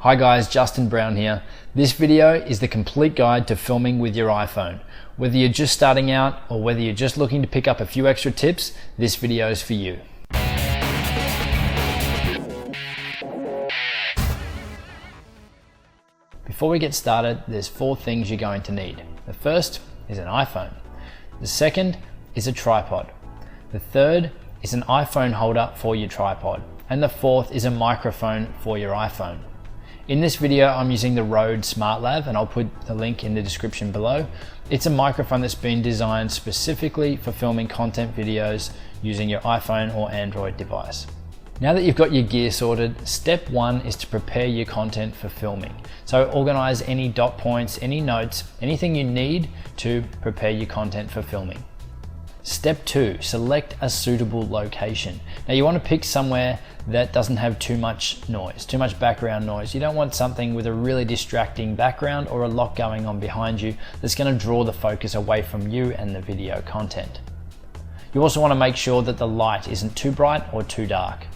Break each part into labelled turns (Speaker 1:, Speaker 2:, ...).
Speaker 1: Hi guys, Justin Brown here. This video is the complete guide to filming with your iPhone. Whether you're just starting out or whether you're just looking to pick up a few extra tips, this video is for you. Before we get started, there's 4 things you're going to need. The first is an iPhone. The second is a tripod. The third is an iPhone holder for your tripod. And the fourth is a microphone for your iPhone. In this video, I'm using the Rode SmartLAV, and I'll put the link in the description below. It's a microphone that's been designed specifically for filming content videos using your iPhone or Android device. Now that you've got your gear sorted, step 1 is to prepare your content for filming. So organize any dot points, any notes, anything you need to prepare your content for filming. Step 2, select a suitable location. Now you want to pick somewhere that doesn't have too much noise, too much background noise. You don't want something with a really distracting background or a lot going on behind you that's going to draw the focus away from you and the video content. You also want to make sure that the light isn't too bright or too dark.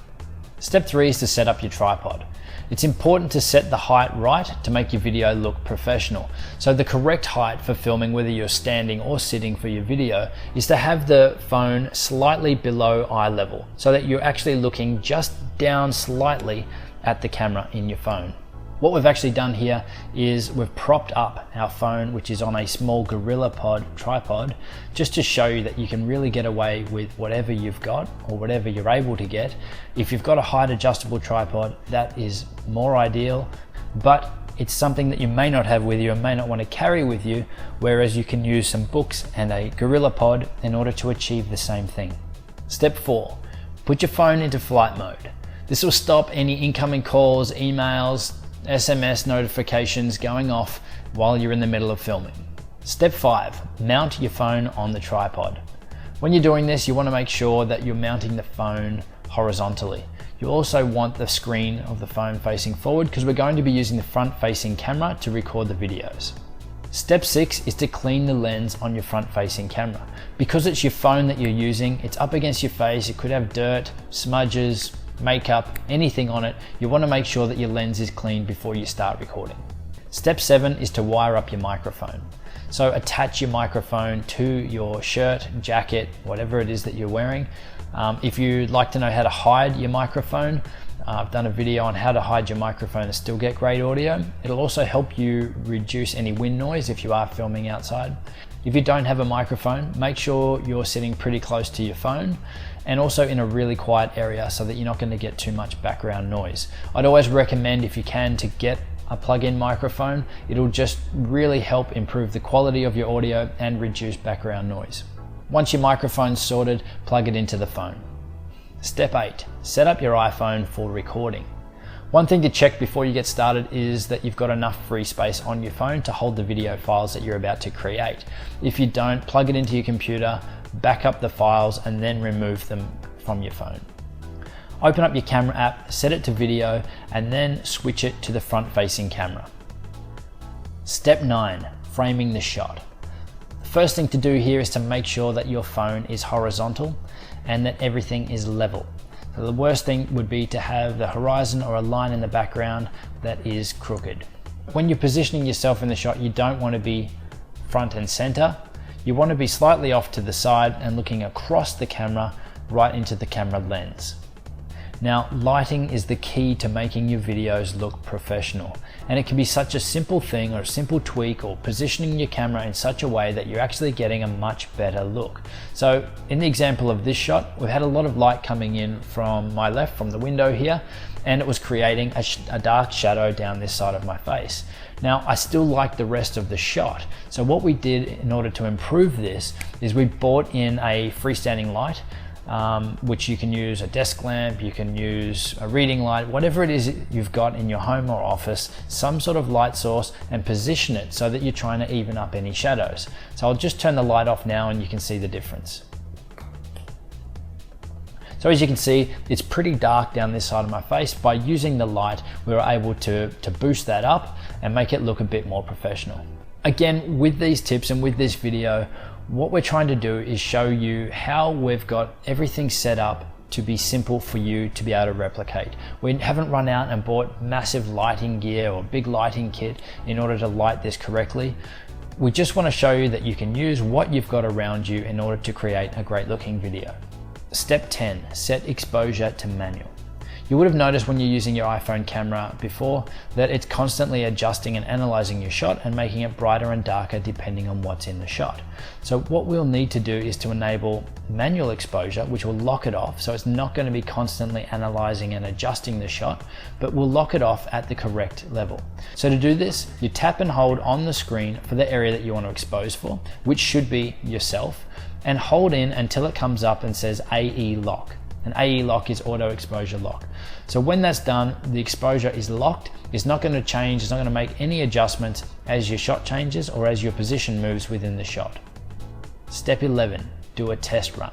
Speaker 1: Step 3 is to set up your tripod. It's important to set the height right to make your video look professional. So the correct height for filming, whether you're standing or sitting for your video, is to have the phone slightly below eye level so that you're actually looking just down slightly at the camera in your phone. What we've actually done here is we've propped up our phone, which is on a small GorillaPod tripod, just to show you that you can really get away with whatever you've got or whatever you're able to get. If you've got a height adjustable tripod, that is more ideal, but it's something that you may not have with you and may not want to carry with you, whereas you can use some books and a GorillaPod in order to achieve the same thing. Step 4, put your phone into flight mode. This will stop any incoming calls, emails, SMS notifications going off while you're in the middle of filming. Step 5, mount your phone on the tripod. When you're doing this, you want to make sure that you're mounting the phone horizontally. You also want the screen of the phone facing forward because we're going to be using the front-facing camera to record the videos. Step 6 is to clean the lens on your front-facing camera. Because it's your phone that you're using, it's up against your face, it could have dirt, smudges, makeup, anything on it. You want to make sure that your lens is clean before you start recording. Step 7 is to wire up your microphone. So attach your microphone to your shirt, jacket, whatever it is that you're wearing. If you'd like to know how to hide your microphone, I've done a video on how to hide your microphone and still get great audio. It'll also help you reduce any wind noise if you are filming outside. If you don't have a microphone, make sure you're sitting pretty close to your phone and also in a really quiet area so that you're not going to get too much background noise. I'd always recommend, if you can, to get a plug-in microphone. It'll just really help improve the quality of your audio and reduce background noise. Once your microphone's sorted, plug it into the phone. Step 8, set up your iPhone for recording. One thing to check before you get started is that you've got enough free space on your phone to hold the video files that you're about to create. If you don't, plug it into your computer, back up the files, and then remove them from your phone. Open up your camera app, set it to video, and then switch it to the front-facing camera. Step 9, framing the shot. The first thing to do here is to make sure that your phone is horizontal and that everything is level. So the worst thing would be to have the horizon or a line in the background that is crooked. When you're positioning yourself in the shot, you don't want to be front and center. You want to be slightly off to the side and looking across the camera right into the camera lens. Now, lighting is the key to making your videos look professional, and it can be such a simple thing or a simple tweak or positioning your camera in such a way that you're actually getting a much better look. So in the example of this shot, we've had a lot of light coming in from my left, from the window here, and it was creating a dark shadow down this side of my face. Now, I still like the rest of the shot. So what we did in order to improve this is we bought in a freestanding light, which you can use a desk lamp, you can use a reading light, whatever it is you've got in your home or office, some sort of light source, and position it so that you're trying to even up any shadows. So I'll just turn the light off now and you can see the difference. So as you can see, it's pretty dark down this side of my face. By using the light, we were able to boost that up and make it look a bit more professional. Again, with these tips and with this video, what we're trying to do is show you how we've got everything set up to be simple for you to be able to replicate. We haven't run out and bought massive lighting gear or big lighting kit in order to light this correctly. We just want to show you that you can use what you've got around you in order to create a great looking video. Step 10, set exposure to manual. You would have noticed when you're using your iPhone camera before that it's constantly adjusting and analyzing your shot and making it brighter and darker depending on what's in the shot. So what we'll need to do is to enable manual exposure, which will lock it off. So it's not going to be constantly analyzing and adjusting the shot, but we'll lock it off at the correct level. So to do this, you tap and hold on the screen for the area that you want to expose for, which should be yourself, and hold in until it comes up and says AE lock. And AE lock is auto exposure lock. So when that's done, the exposure is locked. It's not going to change, it's not going to make any adjustments as your shot changes or as your position moves within the shot. Step 11, do a test run.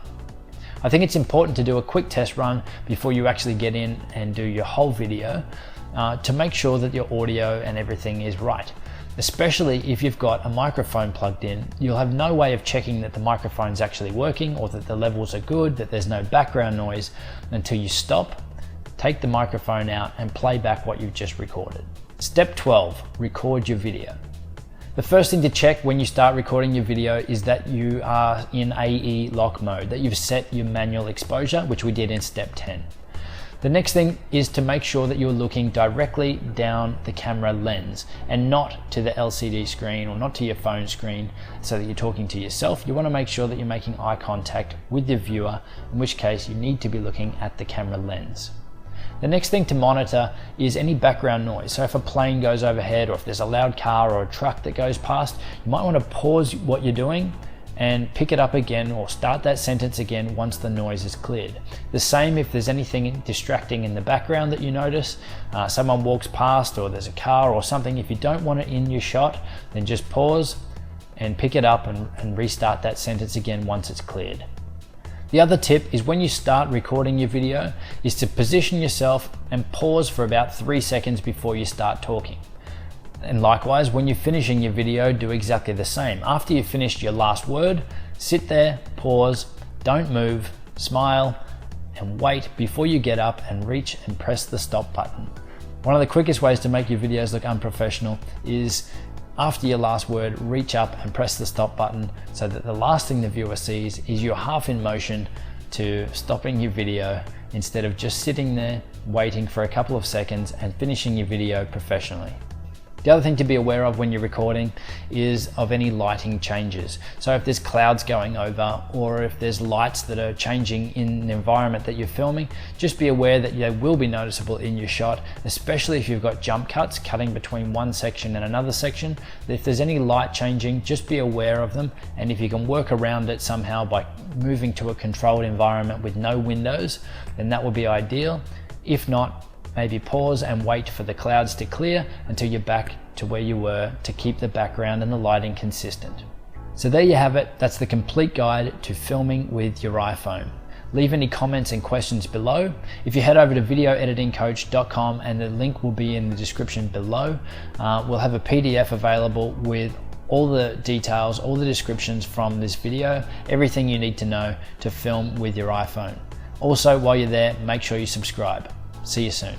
Speaker 1: I think it's important to do a quick test run before you actually get in and do your whole video to make sure that your audio and everything is right. Especially if you've got a microphone plugged in, you'll have no way of checking that the microphone's actually working or that the levels are good, that there's no background noise until you stop, take the microphone out and play back what you've just recorded. Step 12, record your video. The first thing to check when you start recording your video is that you are in AE lock mode, that you've set your manual exposure, which we did in step 10. The next thing is to make sure that you're looking directly down the camera lens and not to the LCD screen or not to your phone screen so that you're talking to yourself. You want to make sure that you're making eye contact with your viewer, in which case you need to be looking at the camera lens. The next thing to monitor is any background noise. So if a plane goes overhead or if there's a loud car or a truck that goes past, you might want to pause what you're doing and pick it up again or start that sentence again once the noise is cleared. The same if there's anything distracting in the background that you notice, someone walks past or there's a car or something. If you don't want it in your shot, then just pause and pick it up and restart that sentence again once it's cleared. The other tip is when you start recording your video is to position yourself and pause for about 3 seconds before you start talking. And likewise, when you're finishing your video, do exactly the same. After you've finished your last word, sit there, pause, don't move, smile, and wait before you get up and reach and press the stop button. One of the quickest ways to make your videos look unprofessional is after your last word, reach up and press the stop button so that the last thing the viewer sees is you're half in motion to stopping your video instead of just sitting there waiting for a couple of seconds and finishing your video professionally. The other thing to be aware of when you're recording is of any lighting changes. So if there's clouds going over or if there's lights that are changing in the environment that you're filming, just be aware that they will be noticeable in your shot, especially if you've got jump cuts cutting between one section and another section. If there's any light changing, just be aware of them. And if you can work around it somehow by moving to a controlled environment with no windows, then that will be ideal. If not, maybe pause and wait for the clouds to clear until you're back to where you were to keep the background and the lighting consistent. So there you have it. That's the complete guide to filming with your iPhone. Leave any comments and questions below. If you head over to videoeditingcoach.com and the link will be in the description below, we'll have a PDF available with all the details, all the descriptions from this video, everything you need to know to film with your iPhone. Also, while you're there, make sure you subscribe. See you soon.